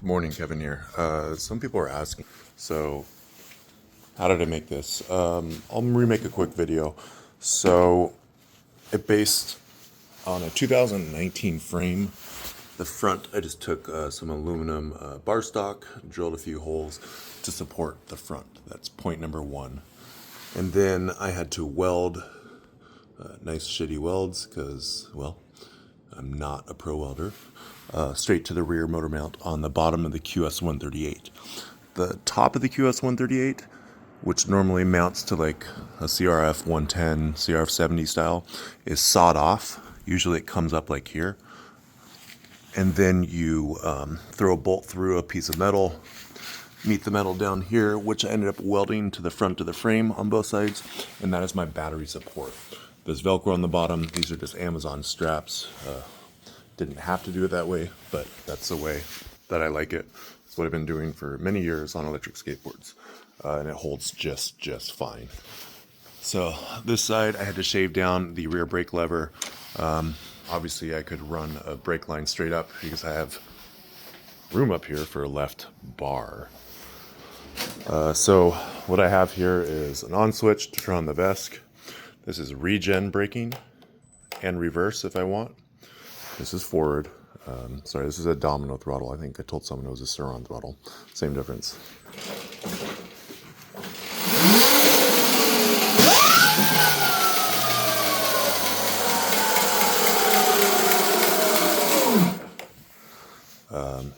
Morning, Kevin here. Some people are asking, so how did I make this? I'll remake a quick video. So it based on a 2019 frame. The front, I just took some aluminum bar stock, drilled a few holes to support the front. That's point number one. And then I had to weld nice shitty welds because, well, I'm not a pro welder. Straight to the rear motor mount on the bottom of the QS138. The top of the QS138, which normally mounts to like a CRF 110, CRF 70 style, is sawed off. Usually it comes up like here. And then you throw a bolt through a piece of metal, meet the metal down here, which I ended up welding to the front of the frame on both sides, and that is my battery support. There's Velcro on the bottom. These are just Amazon straps. Didn't have to do it that way, but that's the way that I like it. It's what I've been doing for many years on electric skateboards, and it holds just fine. So this side, I had to shave down the rear brake lever. Obviously, I could run a brake line straight up because I have room up here for a left bar. So what I have here is an on switch to turn on the VESC. This is regen braking and reverse if I want. This is forward. Sorry, this is a domino throttle. I think I told someone it was a Sur-Ron throttle. Same difference.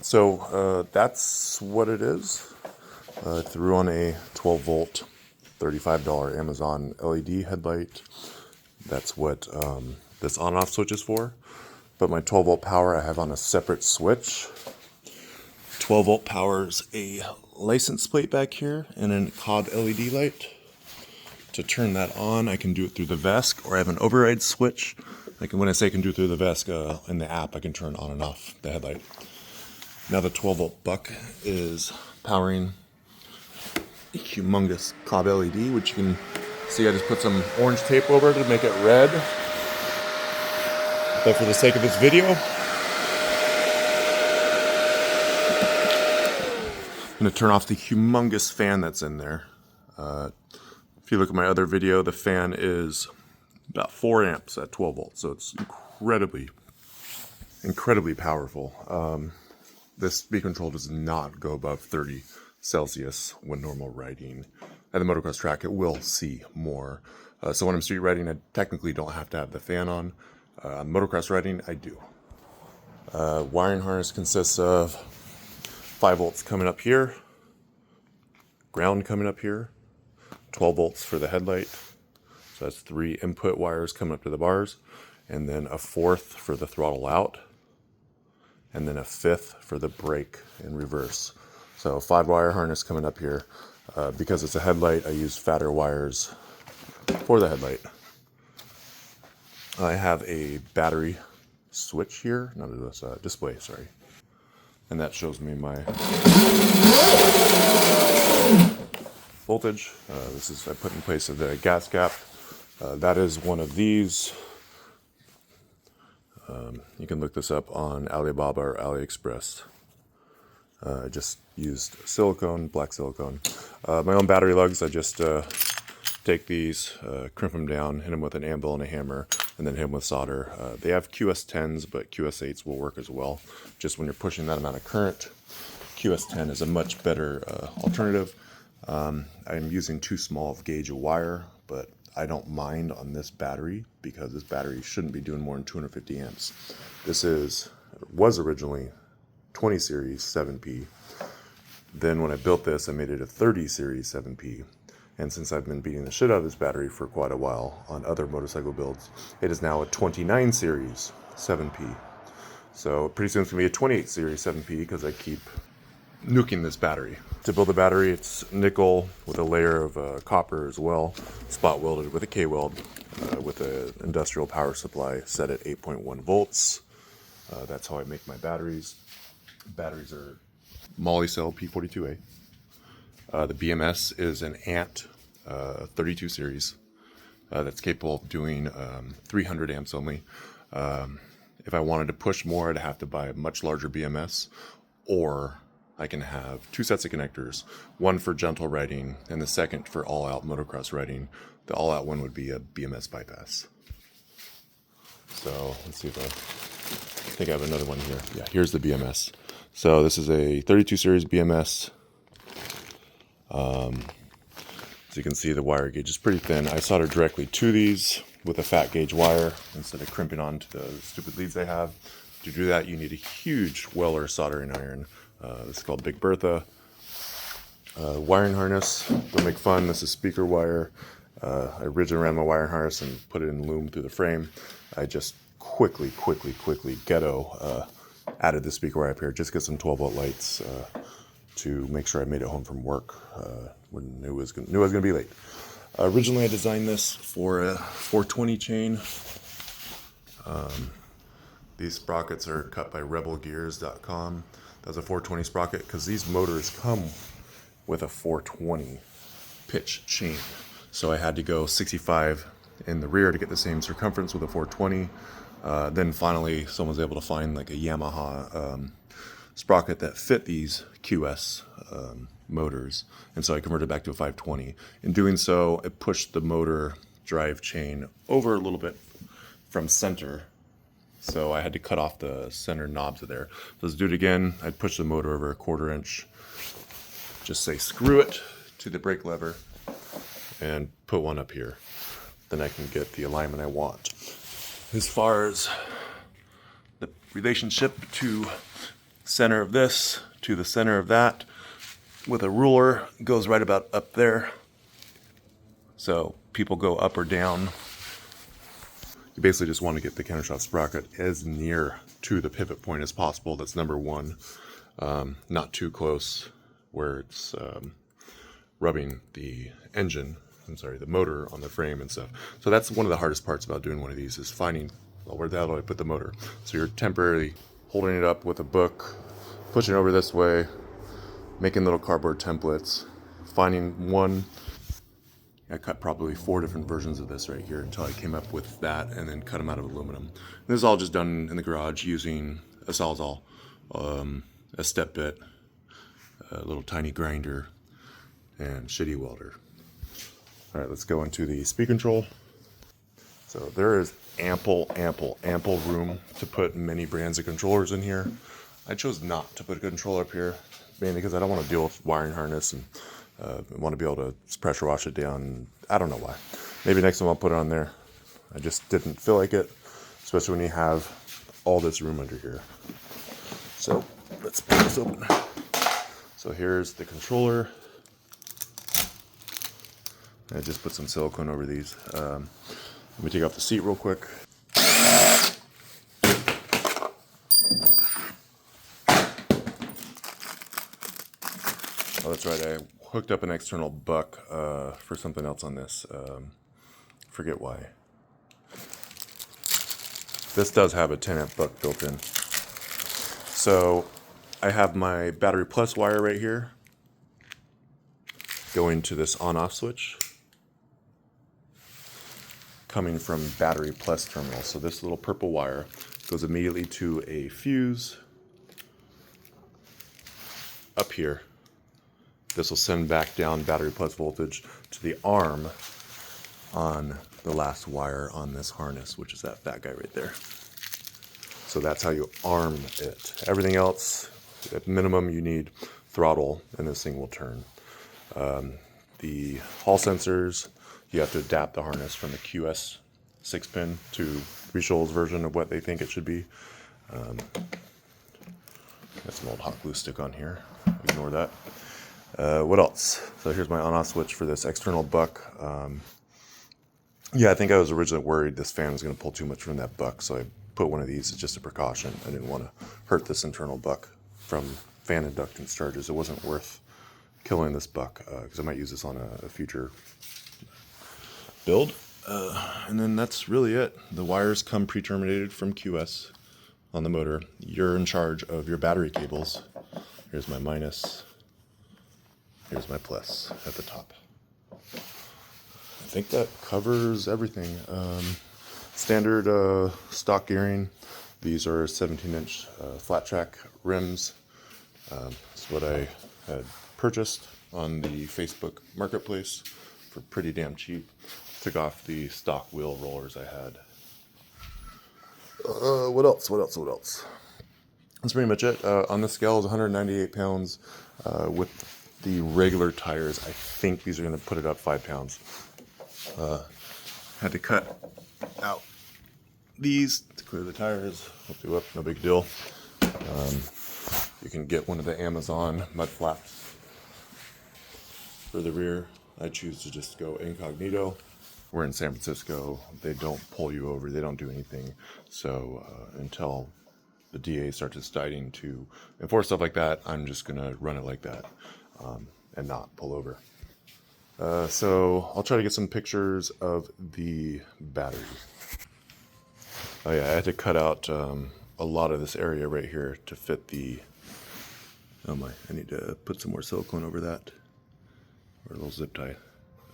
So that's what it is. I threw on a 12 volt, $35 Amazon LED headlight. That's what this on-off switch is for. But my 12 volt power I have on a separate switch. 12 volt power's a license plate back here and a COD LED light. To turn that on, I can do it through the VESC, or I have an override switch. Like when I say I can do it through the VESC in the app, I can turn on and off the headlight. Now the 12 volt buck is powering a humongous COD LED, which you can see I just put some orange tape over it to make it red. But for the sake of this video, I'm going to turn off the humongous fan that's in there. If you look at my other video, the fan is about 4 amps at 12 volts, so it's incredibly powerful. This speed control does not go above 30 Celsius when normal riding. At the motocross track, it will see more. So when I'm street riding, I technically don't have to have the fan on. Motocross riding, I do. Wiring harness consists of 5 volts coming up here, ground coming up here, 12 volts for the headlight. So that's 3 input wires coming up to the bars, and then a 4th for the throttle out, and then a 5th for the brake and reverse. So 5 wire harness coming up here. Because it's a headlight, I use fatter wires for the headlight. I have a battery switch here, not this display, sorry. And that shows me my voltage. This is I put in place of the gas cap. That is one of these. You can look this up on Alibaba or AliExpress. I just used silicone, black silicone. My own battery lugs, I just take these, crimp them down, hit them with an anvil and a hammer, and then hit them with solder. They have QS10s, but QS8s will work as well. Just when you're pushing that amount of current, QS10 is a much better alternative. I'm using too small of gauge of wire, but I don't mind on this battery because this battery shouldn't be doing more than 250 amps. This was originally 20 series 7P. Then when I built this, I made it a 30 series 7P. And since I've been beating the shit out of this battery for quite a while on other motorcycle builds, it is now a 29 series 7P. So pretty soon it's going to be a 28 series 7P because I keep nuking this battery. To build the battery, it's nickel with a layer of copper as well, spot welded with a K-weld with an industrial power supply set at 8.1 volts. That's how I make my batteries. Batteries are Moly cell P42A. The BMS is an ANT 32 series that's capable of doing 300 amps only. If I wanted to push more, I'd have to buy a much larger BMS or I can have 2 sets of connectors, one for gentle riding and the second for all-out motocross riding. The all-out one would be a BMS bypass. So let's see if I think I have another one here. Yeah, here's the BMS. So this is a 32 series BMS. As you can see, the wire gauge is pretty thin. I soldered directly to these with a fat gauge wire instead of crimping onto the stupid leads they have. To do that, you need a huge Weller soldering iron. This is called Big Bertha. Wiring harness, don't make fun. This is speaker wire. I originally ran my wiring harness and put it in loom through the frame. I just quickly ghetto added the speaker wire up here, just get some 12-volt lights to make sure I made it home from work when knew I was going to be late. Originally, I designed this for a 420 chain. These sprockets are cut by rebelgears.com. That's a 420 sprocket because these motors come with a 420 pitch chain. So I had to go 65 in the rear to get the same circumference with a 420. Then finally, someone was able to find like a Yamaha sprocket that fit these QS motors. And so I converted back to a 520. In doing so, it pushed the motor drive chain over a little bit from center. So I had to cut off the center knobs of there. So let's do it again. I'd push the motor over a 1/4 inch. Just say screw it to the brake lever and put one up here. Then I can get the alignment I want. As far as the relationship to center of this to the center of that, with a ruler goes right about up there. So people go up or down. You basically just want to get the countershaft sprocket as near to the pivot point as possible. That's number one. Not too close where it's rubbing the the motor on the frame and stuff. So that's one of the hardest parts about doing one of these is finding, well, where the hell do I put the motor? So you're temporarily holding it up with a book, pushing it over this way, making little cardboard templates, finding one. I cut probably 4 different versions of this right here until I came up with that and then cut them out of aluminum. And this is all just done in the garage using a Sawzall, a step bit, a little tiny grinder, and shitty welder. All right, let's go into the speed control. So there is ample room to put many brands of controllers in here. I chose not to put a controller up here, mainly because I don't want to deal with wiring harness and I want to be able to pressure wash it down. I don't know why. Maybe next time I'll put it on there. I just didn't feel like it, especially when you have all this room under here. So let's pull this open. So here's the controller. I just put some silicone over these. Let me take off the seat real quick. Oh, that's right. I hooked up an external buck for something else on this. Forget why. This does have a 10-amp buck built in. So I have my battery plus wire right here going to this on-off switch coming from battery plus terminal. So this little purple wire goes immediately to a fuse up here. This will send back down battery plus voltage to the arm on the last wire on this harness, which is that fat guy right there. So that's how you arm it. Everything else, at minimum, you need throttle, and this thing will turn. The hall sensors, you have to adapt the harness from a QS 6-pin to Rechol's version of what they think it should be. Got some old hot glue stick on here. Ignore that. What else? So here's my on-off switch for this external buck. Yeah, I think I was originally worried this fan was going to pull too much from that buck, so I put one of these as just a precaution. I didn't want to hurt this internal buck from fan inductance charges. It wasn't worth killing this buck because I might use this on a future build. And then that's really it. The wires come pre-terminated from QS on the motor. You're in charge of your battery cables. Here's my minus. Here's my plus at the top. I think that covers everything. Standard stock gearing. These are 17-inch flat track rims. It's what I had purchased on the Facebook Marketplace for pretty damn cheap. Took off the stock wheel rollers I had. What else? That's pretty much it. On the scale is 198 pounds. With the regular tires, I think these are going to put it up 5 pounds. Had to cut out these to clear the tires. Hook you up, no big deal. You can get one of the Amazon mud flaps for the rear. I choose to just go incognito. We're in San Francisco. They don't pull you over. They don't do anything. So until the DA starts deciding to enforce stuff like that, I'm just going to run it like that and not pull over. So I'll try to get some pictures of the battery. Oh yeah, I had to cut out a lot of this area right here to fit the... Oh my, I need to put some more silicone over that. Or a little zip tie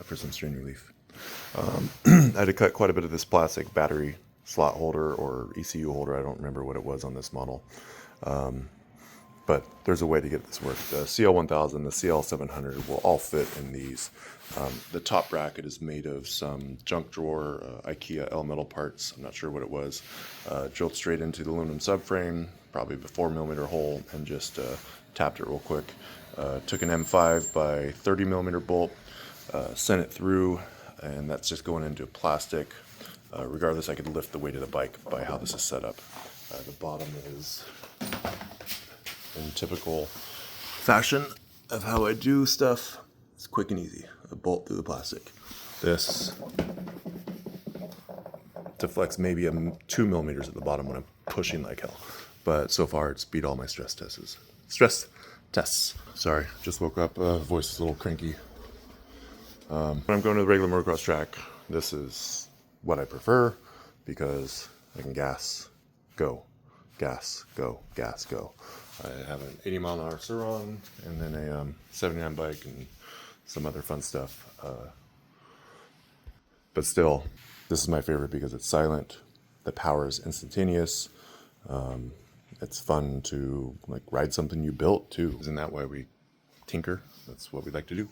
for some strain relief. I had to cut quite a bit of this plastic battery slot holder or ECU holder. I don't remember what it was on this model. But there's a way to get this work. The CL1000, the CL700 will all fit in these. The top bracket is made of some junk drawer IKEA L-metal parts. I'm not sure what it was. Drilled straight into the aluminum subframe, probably a 4mm hole, and just tapped it real quick. Took an M5 by 30mm bolt, sent it through, and that's just going into plastic. Regardless, I could lift the weight of the bike by how this is set up. The bottom is in typical fashion of how I do stuff. It's quick and easy. A bolt through the plastic. This deflects maybe 2mm at the bottom when I'm pushing like hell. But so far it's beat all my stress tests. Sorry, just woke up. Voice is a little cranky. When I'm going to the regular motocross track, this is what I prefer because I can gas, go, gas, go, gas, go. I have an 80-mile-an-hour Surron and then a 79 bike and some other fun stuff. But still, this is my favorite because it's silent. The power is instantaneous. It's fun to like ride something you built too. Isn't that why we tinker? That's what we like to do.